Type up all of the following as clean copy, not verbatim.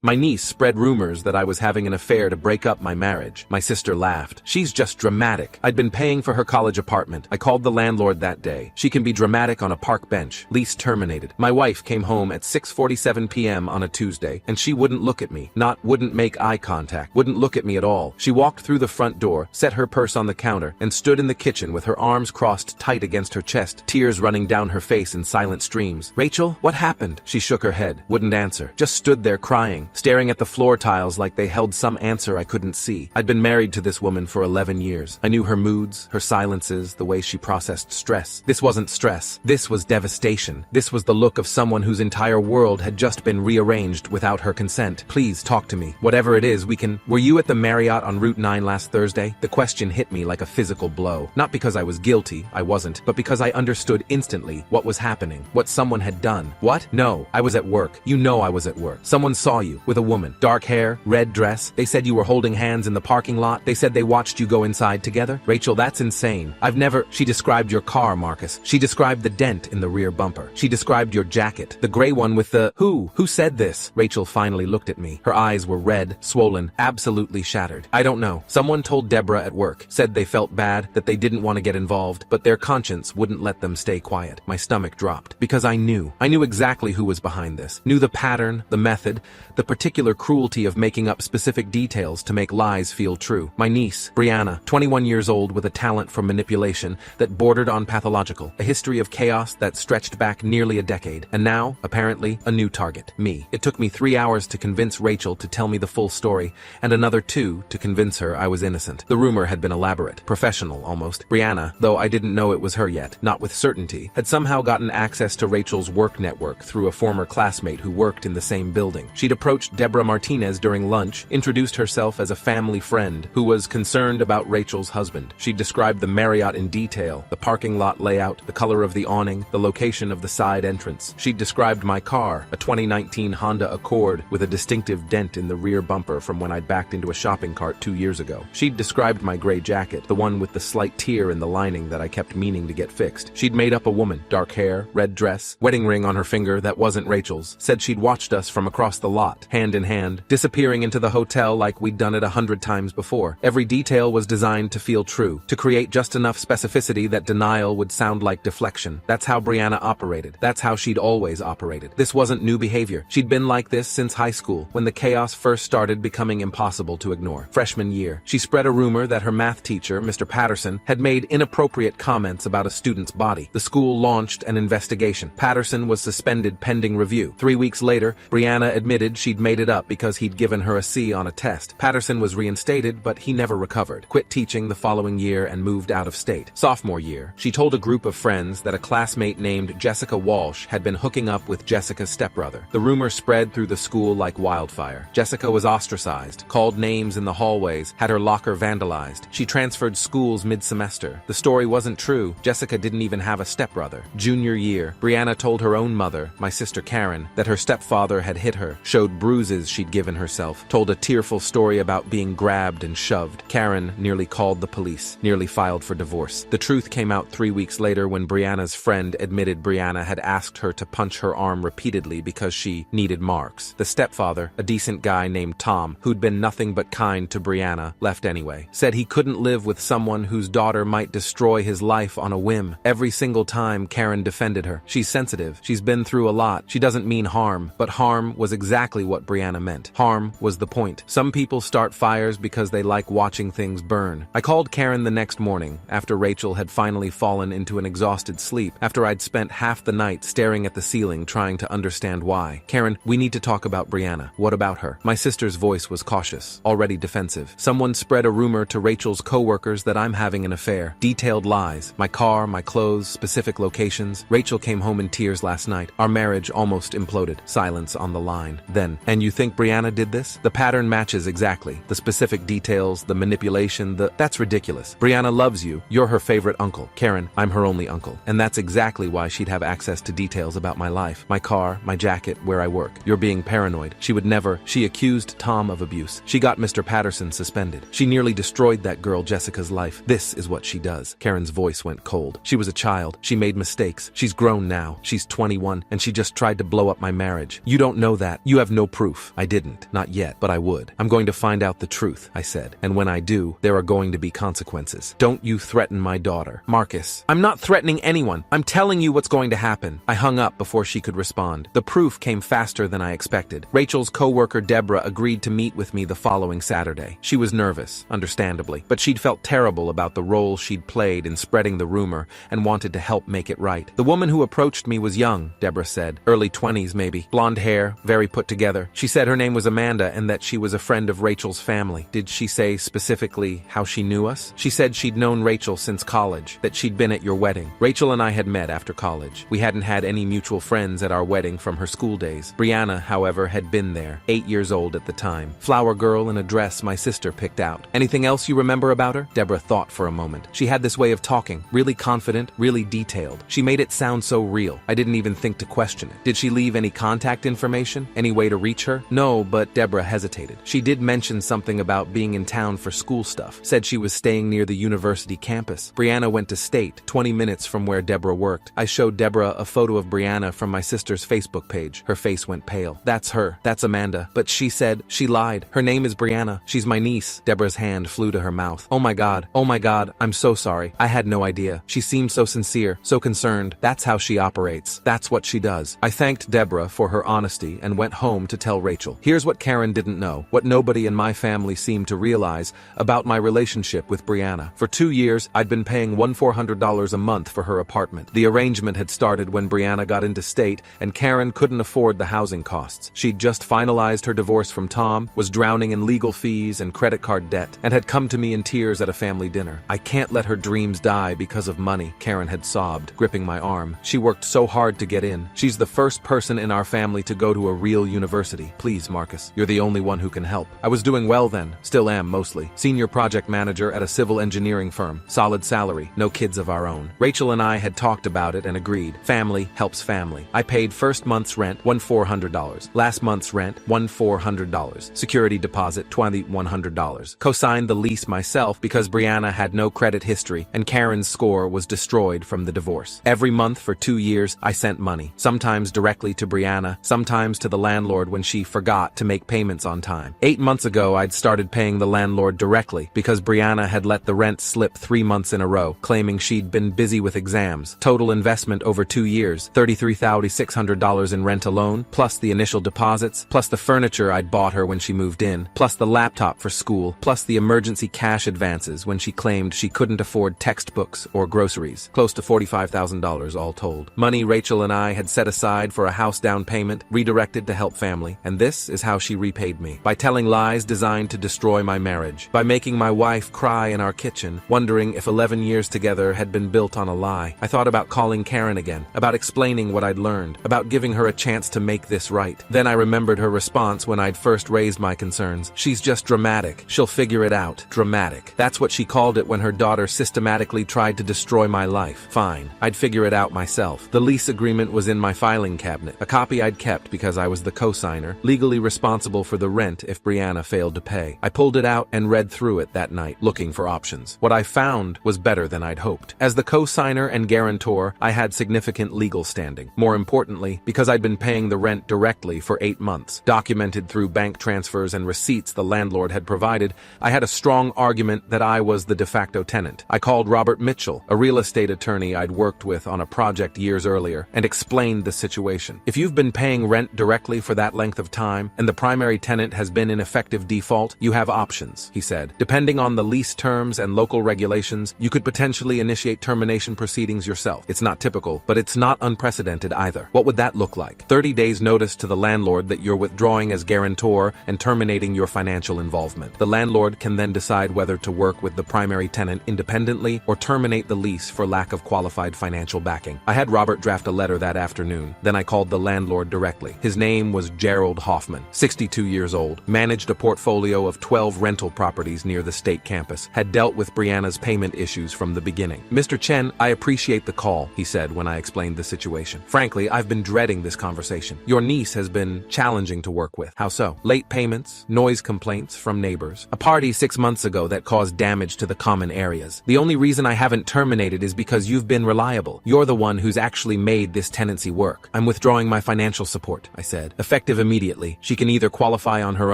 My niece spread rumors that I was having an affair to break up my marriage. My sister laughed. She's just dramatic. I'd been paying for her college apartment. I called the landlord that day. She can be dramatic on a park bench. Lease terminated. My wife came home at 6:47 p.m. on a Tuesday, and she wouldn't look at me. Wouldn't make eye contact. Wouldn't look at me at all. She walked through the front door, set her purse on the counter, and stood in the kitchen with her arms crossed tight against her chest, tears running down her face in silent streams. "Rachel, what happened?" She shook her head. Wouldn't answer. Just stood there crying, staring at the floor tiles like they held some answer I couldn't see. I'd been married to this woman for 11 years. I knew her moods, her silences, the way she processed stress. This wasn't stress. This was devastation. This was the look of someone whose entire world had just been rearranged without her consent. "Please talk to me. Whatever it is, we can—" "Were you at the Marriott on Route 9 last Thursday?" The question hit me like a physical blow. Not because I was guilty, I wasn't, but because I understood instantly what was happening, what someone had done. "What?" "No, I was at work. You know I was at work. Someone saw you with a woman. Dark hair, red dress. They said you were holding hands in the parking lot. They said they watched you go inside together." "Rachel, that's insane. I've never—" "She described your car, Marcus. She described the dent in the rear bumper. She described your jacket, the gray one with the—" Who said this?" Rachel finally looked at me. Her eyes were red, swollen, absolutely shattered. "I don't know. Someone told Deborah at work. Said they felt bad, that they didn't want to get involved, but their conscience wouldn't let them stay quiet." My stomach dropped. Because I knew exactly who was behind this. Knew the pattern, the method, the particular cruelty of making up specific details to make lies feel true. My niece, Brianna, 21 years old with a talent for manipulation that bordered on pathological, a history of chaos that stretched back nearly a decade, and now, apparently, a new target, me. It took me 3 hours to convince Rachel to tell me the full story, and another 2 to convince her I was innocent. The rumor had been elaborate, professional almost. Brianna, though I didn't know it was her yet, not with certainty, had somehow gotten access to Rachel's work network through a former classmate who worked in the same building. She'd approached Deborah Martinez during lunch, introduced herself as a family friend who was concerned about Rachel's husband. She described the Marriott in detail, the parking lot layout, the color of the awning, the location of the side entrance. She described my car, a 2019 Honda Accord with a distinctive dent in the rear bumper from when I'd backed into a shopping cart 2 years ago. She'd described my gray jacket, the one with the slight tear in the lining that I kept meaning to get fixed. She'd made up a woman, dark hair, red dress, wedding ring on her finger that wasn't Rachel's. Said she'd watched us from across the lot, hand in hand, disappearing into the hotel like we'd done it 100 times before. Every detail was designed to feel true, to create just enough specificity that denial would sound like deflection. That's how Brianna operated. That's how she'd always operated. This wasn't new behavior. She'd been like this since high school, when the chaos first started becoming impossible to ignore. Freshman year, she spread a rumor that her math teacher, Mr. Patterson, had made inappropriate comments about a student's body. The school launched an investigation. Patterson was suspended pending review. 3 weeks later, Brianna admitted she'd made it up because he'd given her a C on a test. Patterson was reinstated, but he never recovered. Quit teaching the following year and moved out of state. Sophomore year, she told a group of friends that a classmate named Jessica Walsh had been hooking up with Jessica's stepbrother. The rumor spread through the school like wildfire. Jessica was ostracized, called names in the hallways, had her locker vandalized. She transferred schools mid-semester. The story wasn't true. Jessica didn't even have a stepbrother. Junior year, Brianna told her own mother, my sister Karen, that her stepfather had hit her, showed bruises she'd given herself, told a tearful story about being grabbed and shoved. Karen nearly called the police, nearly filed for divorce. The truth came out 3 weeks later when Brianna's friend admitted Brianna had asked her to punch her arm repeatedly because she needed marks. The stepfather, a decent guy named Tom, who'd been nothing but kind to Brianna, left anyway. Said he couldn't live with someone whose daughter might destroy his life on a whim. Every single time Karen defended her. She's sensitive. She's been through a lot. She doesn't mean harm, but harm was exactly what Brianna meant. Harm was the point. Some people start fires because they like watching things burn. I called Karen the next morning, after Rachel had finally fallen into an exhausted sleep, after I'd spent half the night staring at the ceiling trying to understand why. "Karen, we need to talk about Brianna. What about her?" My sister's voice was cautious, already defensive. "Someone spread a rumor to Rachel's co-workers that I'm having an affair. Detailed lies. My car, my clothes, specific locations. Rachel came home in tears last night. Our marriage almost imploded." Silence on the line. Then, "And you think Brianna did this?" "The pattern matches exactly. The specific details, the manipulation, That's ridiculous. Brianna loves you. You're her favorite uncle. Karen, I'm her only uncle. And that's exactly why she'd have access to details about my life, my car, my jacket, where I work. You're being paranoid. She would never." She accused Tom of abuse. She got Mr. Patterson suspended. She nearly destroyed that girl Jessica's life. This is what she does. Karen's voice went cold. She was a child. She made mistakes. She's grown now. She's 21, and she just tried to blow up my marriage. You don't know that. You have no no proof. I didn't. Not yet, but I would. I'm going to find out the truth, I said. And when I do, there are going to be consequences. Don't you threaten my daughter. Marcus, I'm not threatening anyone. I'm telling you what's going to happen. I hung up before she could respond. The proof came faster than I expected. Rachel's co-worker Deborah agreed to meet with me the following Saturday. She was nervous, understandably, but she'd felt terrible about the role she'd played in spreading the rumor and wanted to help make it right. The woman who approached me was young, Deborah said. Early 20s maybe. Blonde hair, very put together. She said her name was Amanda and that she was a friend of Rachel's family. Did she say specifically how she knew us? She said she'd known Rachel since college, that she'd been at your wedding. Rachel and I had met after college. We hadn't had any mutual friends at our wedding from her school days. Brianna, however, had been there, 8 years old at the time. Flower girl in a dress my sister picked out. Anything else you remember about her? Deborah thought for a moment. She had this way of talking, really confident, really detailed. She made it sound so real. I didn't even think to question it. Did she leave any contact information? Any way to reach her? No, but Deborah hesitated. She did mention something about being in town for school stuff. Said she was staying near the university campus. Brianna went to State, 20 minutes from where Deborah worked. I showed Deborah a photo of Brianna from my sister's Facebook page. Her face went pale. That's her. That's Amanda. But she said she lied. Her name is Brianna. She's my niece. Deborah's hand flew to her mouth. Oh my God. Oh my God. I'm so sorry. I had no idea. She seemed so sincere, so concerned. That's how she operates. That's what she does. I thanked Deborah for her honesty and went home to tell Rachel. Here's what Karen didn't know, what nobody in my family seemed to realize about my relationship with Brianna. For 2 years, I'd been paying $1,400 a month for her apartment. The arrangement had started when Brianna got into State and Karen couldn't afford the housing costs. She'd just finalized her divorce from Tom, was drowning in legal fees and credit card debt, and had come to me in tears at a family dinner. I can't let her dreams die because of money, Karen had sobbed, gripping my arm. She worked so hard to get in. She's the first person in our family to go to a real university. Please, Marcus, you're the only one who can help. I was doing well then, still am mostly. Senior project manager at a civil engineering firm, solid salary, no kids of our own. Rachel and I had talked about it and agreed. Family helps family. I paid first month's rent $1,400, last month's rent $1,400, security deposit $2,100. Co-signed the lease myself because Brianna had no credit history and Karen's score was destroyed from the divorce. Every month for 2 years, I sent money, sometimes directly to Brianna, sometimes to the landlord when she forgot to make payments on time. 8 months ago, I'd started paying the landlord directly because Brianna had let the rent slip 3 months in a row, claiming she'd been busy with exams. Total investment over 2 years, $33,600 in rent alone, plus the initial deposits, plus the furniture I'd bought her when she moved in, plus the laptop for school, plus the emergency cash advances when she claimed she couldn't afford textbooks or groceries. Close to $45,000 all told. Money Rachel and I had set aside for a house down payment, redirected to help family, and this is how she repaid me. By telling lies designed to destroy my marriage. By making my wife cry in our kitchen, wondering if 11 years together had been built on a lie. I thought about calling Karen again, about explaining what I'd learned, about giving her a chance to make this right. Then I remembered her response when I'd first raised my concerns. She's just dramatic. She'll figure it out. Dramatic. That's what she called it when her daughter systematically tried to destroy my life. Fine. I'd figure it out myself. The lease agreement was in my filing cabinet, a copy I'd kept because I was the co-signer, legally responsible for the rent if Brianna failed to pay. I pulled it out and read through it that night, looking for options. What I found was better than I'd hoped. As the co-signer and guarantor, I had significant legal standing. More importantly, because I'd been paying the rent directly for 8 months, documented through bank transfers and receipts the landlord had provided, I had a strong argument that I was the de facto tenant. I called Robert Mitchell, a real estate attorney I'd worked with on a project years earlier, and explained the situation. If you've been paying rent directly for that length of time, and the primary tenant has been in effective default, you have options, he said. Depending on the lease terms and local regulations, you could potentially initiate termination proceedings yourself. It's not typical, but it's not unprecedented either. What would that look like? 30 days notice to the landlord that you're withdrawing as guarantor and terminating your financial involvement. The landlord can then decide whether to work with the primary tenant independently or terminate the lease for lack of qualified financial backing. I had Robert draft a letter that afternoon. Then I called the landlord directly. His name was Gerald Hoffman, 62 years old, managed a portfolio of 12 rental properties near the state campus, had dealt with Brianna's payment issues from the beginning. Mr. Chen, I appreciate the call, he said when I explained the situation. Frankly, I've been dreading this conversation. Your niece has been challenging to work with. How so? Late payments, noise complaints from neighbors, a party 6 months ago that caused damage to the common areas. The only reason I haven't terminated is because you've been reliable. You're the one who's actually made this tenancy work. I'm withdrawing my financial support, I said. Effective effective immediately. She can either qualify on her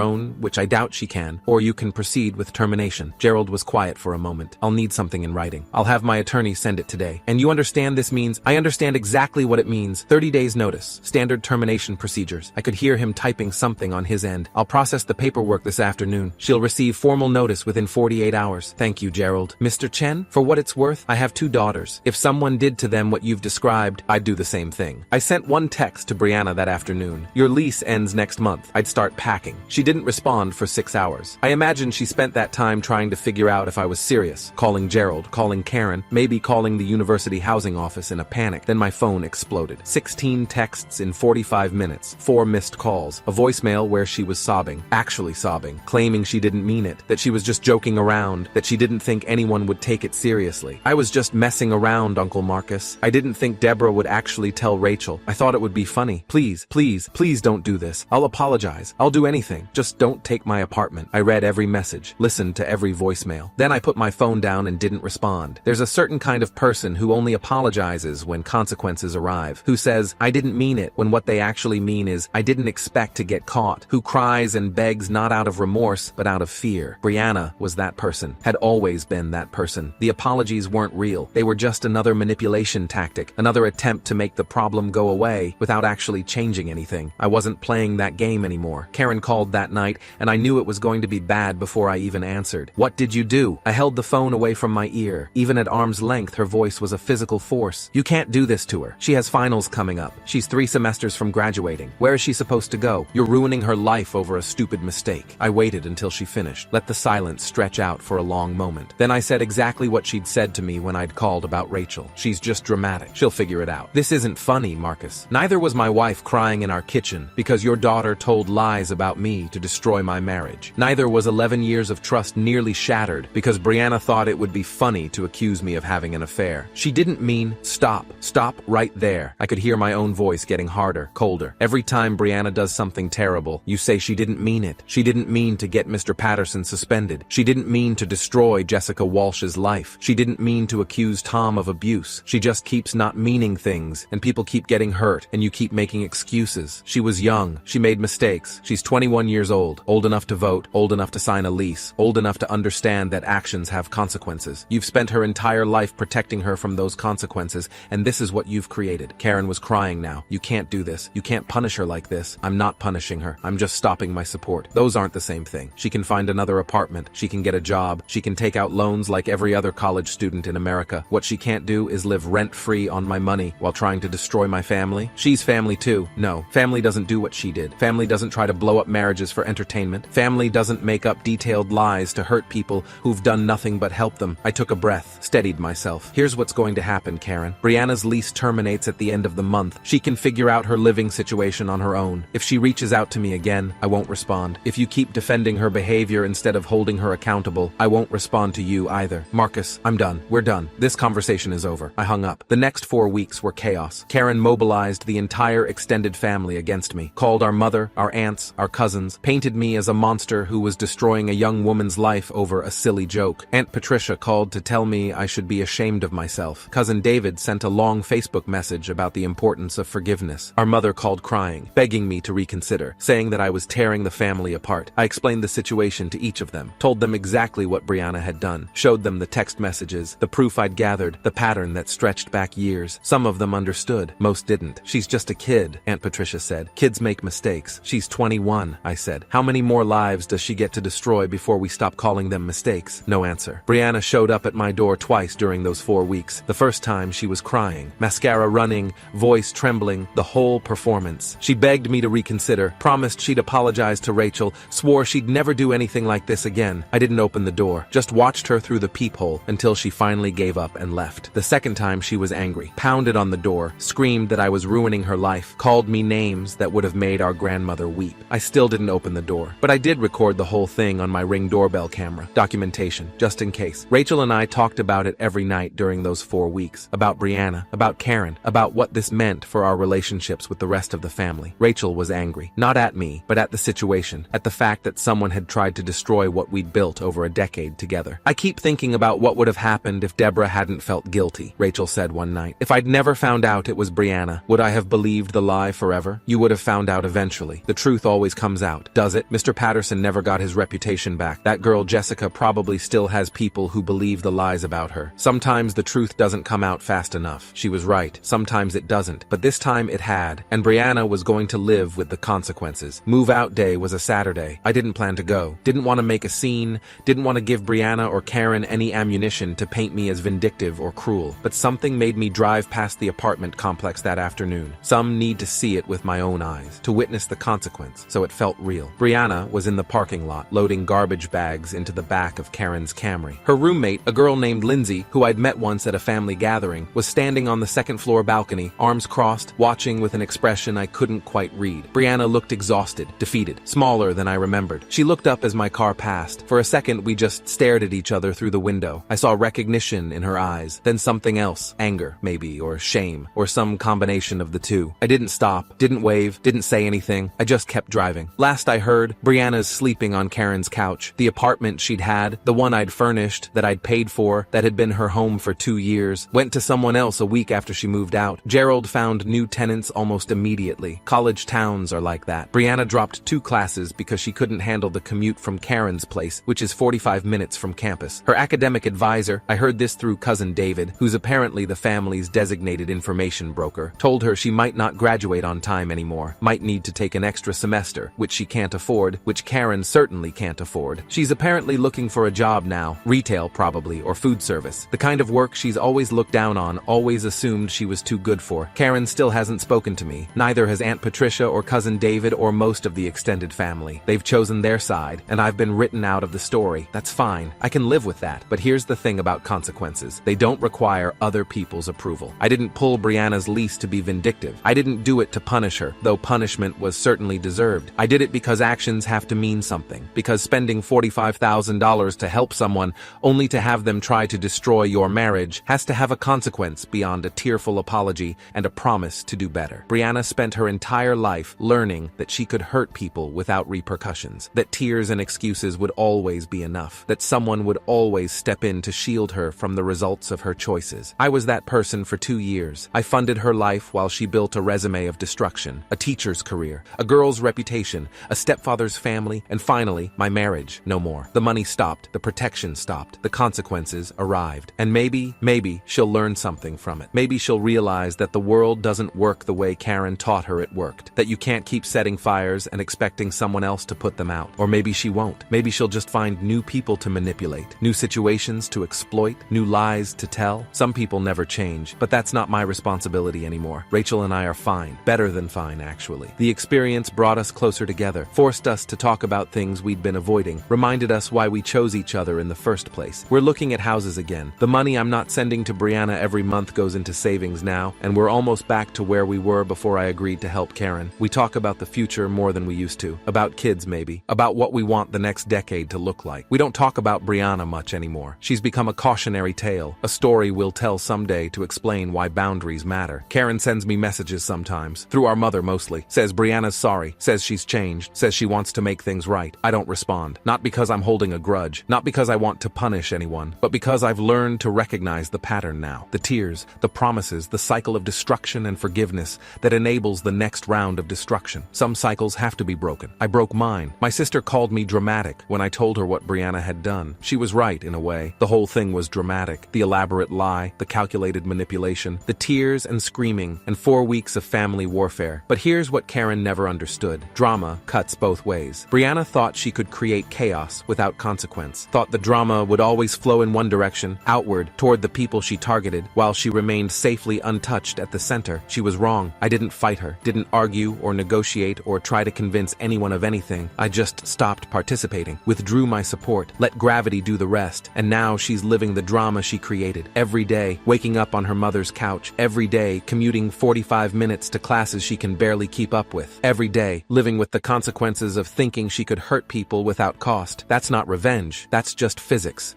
own, which I doubt she can, or you can proceed with termination. Gerald was quiet for a moment. I'll need something in writing. I'll have my attorney send it today. And you understand this means? I understand exactly what it means. 30 days notice. Standard termination procedures. I could hear him typing something on his end. I'll process the paperwork this afternoon. She'll receive formal notice within 48 hours. Thank you, Gerald. Mr. Chen, for what it's worth, I have 2 daughters. If someone did to them what you've described, I'd do the same thing. I sent one text to Brianna that afternoon. Your lease ends next month. I'd start packing. She didn't respond for 6 hours. I imagine she spent that time trying to figure out if I was serious. Calling Gerald, calling Karen, maybe calling the university housing office in a panic. Then my phone exploded. 16 texts in 45 minutes. 4 missed calls. A voicemail where she was sobbing. Actually sobbing. Claiming she didn't mean it. That she was just joking around. That she didn't think anyone would take it seriously. I was just messing around, Uncle Marcus. I didn't think Deborah would actually tell Rachel. I thought it would be funny. Please, please, please don't do this. I'll apologize. I'll do anything. Just don't take my apartment. I read every message. Listened to every voicemail. Then I put my phone down and didn't respond. There's a certain kind of person who only apologizes when consequences arrive. Who says, I didn't mean it, when what they actually mean is, I didn't expect to get caught. Who cries and begs not out of remorse, but out of fear. Brianna was that person. Had always been that person. The apologies weren't real. They were just another manipulation tactic. Another attempt to make the problem go away without actually changing anything. I wasn't playing that game anymore. Karen called that night, and I knew it was going to be bad before I even answered. What did you do? I held the phone away from my ear. Even at arm's length, her voice was a physical force. You can't do this to her. She has finals coming up. She's 3 semesters from graduating. Where is she supposed to go? You're ruining her life over a stupid mistake. I waited until she finished. Let the silence stretch out for a long moment. Then I said exactly what she'd said to me when I'd called about Rachel. She's just dramatic. She'll figure it out. This isn't funny, Marcus. Neither was my wife crying in our kitchen because your daughter told lies about me to destroy my marriage. Neither was 11 years of trust nearly shattered because Brianna thought it would be funny to accuse me of having an affair. She didn't mean stop. Stop right there. I could hear my own voice getting harder, colder. Every time Brianna does something terrible, you say she didn't mean it. She didn't mean to get Mr. Patterson suspended. She didn't mean to destroy Jessica Walsh's life. She didn't mean to accuse Tom of abuse. She just keeps not meaning things, and people keep getting hurt, and you keep making excuses. She was young. She made mistakes. She's 21 years old enough to vote, old enough to sign a lease, old enough to understand that actions have consequences. You've spent her entire life protecting her from those consequences, and this is what you've created. Karen was crying now. You can't do this. You can't punish her like this. I'm not punishing her. I'm just stopping my support. Those aren't the same thing. She can find another apartment. She can get a job. She can take out loans like every other college student in America. What she can't do is live rent-free on my money while trying to destroy my family. She's family too. No, family doesn't do what she did. Family doesn't try to blow up marriages for entertainment. Family doesn't make up detailed lies to hurt people who've done nothing but help them. I took a breath, steadied myself. Here's what's going to happen, Karen. Brianna's lease terminates at the end of the month. She can figure out her living situation on her own. If she reaches out to me again, I won't respond. If you keep defending her behavior instead of holding her accountable, I won't respond to you either. Marcus, I'm done. We're done. This conversation is over. I hung up. The next 4 weeks were chaos. Karen mobilized the entire extended family against me, called our mother, our aunts, our cousins, painted me as a monster who was destroying a young woman's life over a silly joke. Aunt Patricia called to tell me I should be ashamed of myself. Cousin David sent a long Facebook message about the importance of forgiveness. Our mother called crying, begging me to reconsider, saying that I was tearing the family apart. I explained the situation to each of them, told them exactly what Brianna had done, showed them the text messages, the proof I'd gathered, the pattern that stretched back years. Some of them understood, most didn't. She's just a kid, Aunt Patricia said. Kids make mistakes. She's 21, I said. How many more lives does she get to destroy before we stop calling them mistakes? No answer. Brianna showed up at my door twice during those 4 weeks. The first time she was crying, mascara running, voice trembling, the whole performance. She begged me to reconsider, promised she'd apologize to Rachel, swore she'd never do anything like this again. I didn't open the door, just watched her through the peephole until she finally gave up and left. The second time she was angry, pounded on the door, screamed that I was ruining her life, called me names that would have made our grandmother weep. I still didn't open the door, but I did record the whole thing on my Ring doorbell camera. Documentation, just in case. Rachel and I talked about it every night during those 4 weeks. About Brianna, about Karen, about what this meant for our relationships with the rest of the family. Rachel was angry, not at me, but at the situation, at the fact that someone had tried to destroy what we'd built over a decade together. I keep thinking about what would have happened if Deborah hadn't felt guilty, Rachel said one night. If I'd never found out it was Brianna, would I have believed the lie forever? You would have found out out eventually. The truth always comes out, does it? Mr. Patterson never got his reputation back. That girl Jessica probably still has people who believe the lies about her. Sometimes the truth doesn't come out fast enough. She was right. Sometimes it doesn't. But this time it had, and Brianna was going to live with the consequences. Move out day was a Saturday. I didn't plan to go. Didn't want to make a scene. Didn't want to give Brianna or Karen any ammunition to paint me as vindictive or cruel. But something made me drive past the apartment complex that afternoon. Some need to see it with my own eyes, to witness the consequence, so it felt real. Brianna was in the parking lot, loading garbage bags into the back of Karen's Camry. Her roommate, a girl named Lindsay, who I'd met once at a family gathering, was standing on the second-floor balcony, arms crossed, watching with an expression I couldn't quite read. Brianna looked exhausted, defeated, smaller than I remembered. She looked up as my car passed. For a second, we just stared at each other through the window. I saw recognition in her eyes, then something else, anger, maybe, or shame, or some combination of the two. I didn't stop, didn't wave, didn't say anything. I just kept driving. Last I heard, Brianna's sleeping on Karen's couch. The apartment she'd had, the one I'd furnished, that I'd paid for, that had been her home for 2 years, went to someone else a week after she moved out. Gerald found new tenants almost immediately. College towns are like that. Brianna dropped 2 classes because she couldn't handle the commute from Karen's place, which is 45 minutes from campus. Her academic advisor, I heard this through cousin David, who's apparently the family's designated information broker, told her she might not graduate on time anymore, might need to take an extra semester, which she can't afford, which Karen certainly can't afford. She's apparently looking for a job now, retail probably, or food service. The kind of work she's always looked down on, always assumed she was too good for. Karen still hasn't spoken to me. Neither has Aunt Patricia or cousin David or most of the extended family. They've chosen their side, and I've been written out of the story. That's fine. I can live with that. But here's the thing about consequences. They don't require other people's approval. I didn't pull Brianna's lease to be vindictive. I didn't do it to punish her, though punishment was certainly deserved. I did it because actions have to mean something. Because spending $45,000 to help someone only to have them try to destroy your marriage has to have a consequence beyond a tearful apology and a promise to do better. Brianna spent her entire life learning that she could hurt people without repercussions, that tears and excuses would always be enough, that someone would always step in to shield her from the results of her choices. I was that person for 2 years. I funded her life while she built a resume of destruction, a teacher's career, a girl's reputation, a stepfather's family, and finally, my marriage. No more. The money stopped, the protection stopped, the consequences arrived. And maybe she'll learn something from it. Maybe she'll realize that the world doesn't work the way Karen taught her it worked, that you can't keep setting fires and expecting someone else to put them out. Or maybe she won't. Maybe she'll just find new people to manipulate, new situations to exploit, new lies to tell. Some people never change, but that's not my responsibility anymore. Rachel and I are fine. Better than fine, actually. The experience brought us closer together, forced us to talk about things we'd been avoiding, reminded us why we chose each other in the first place. We're looking at houses again. The money I'm not sending to Brianna every month goes into savings now, and we're almost back to where we were before I agreed to help Karen. We talk about the future more than we used to. About kids, maybe. About what we want the next decade to look like. We don't talk about Brianna much anymore. She's become a cautionary tale, a story we'll tell someday to explain why boundaries matter. Karen sends me messages sometimes, through our mother mostly, says Brianna's sorry, says she's changed, says she wants to make things right. I don't respond. Not because I'm holding a grudge, not because I want to punish anyone, but because I've learned to recognize the pattern now. The tears, the promises, the cycle of destruction and forgiveness that enables the next round of destruction. Some cycles have to be broken. I broke mine. My sister called me dramatic when I told her what Brianna had done. She was right, in a way. The whole thing was dramatic. The elaborate lie, the calculated manipulation, the tears and screaming, and 4 weeks of family warfare. But here's what Karen never understood. Drama cuts both ways. Brianna thought she could create chaos without consequence, thought the drama would always flow in one direction, outward, toward the people she targeted, while she remained safely untouched at the center. She was wrong. I didn't fight her, didn't argue or negotiate or try to convince anyone of anything. I just stopped participating, withdrew my support, let gravity do the rest, and now she's living the drama she created. Every day, waking up on her mother's couch. Every day, commuting 45 minutes to classes she can barely keep up with. Every day, living with the consequences of thinking she could hurt people without cost. That's not revenge. That's just physics.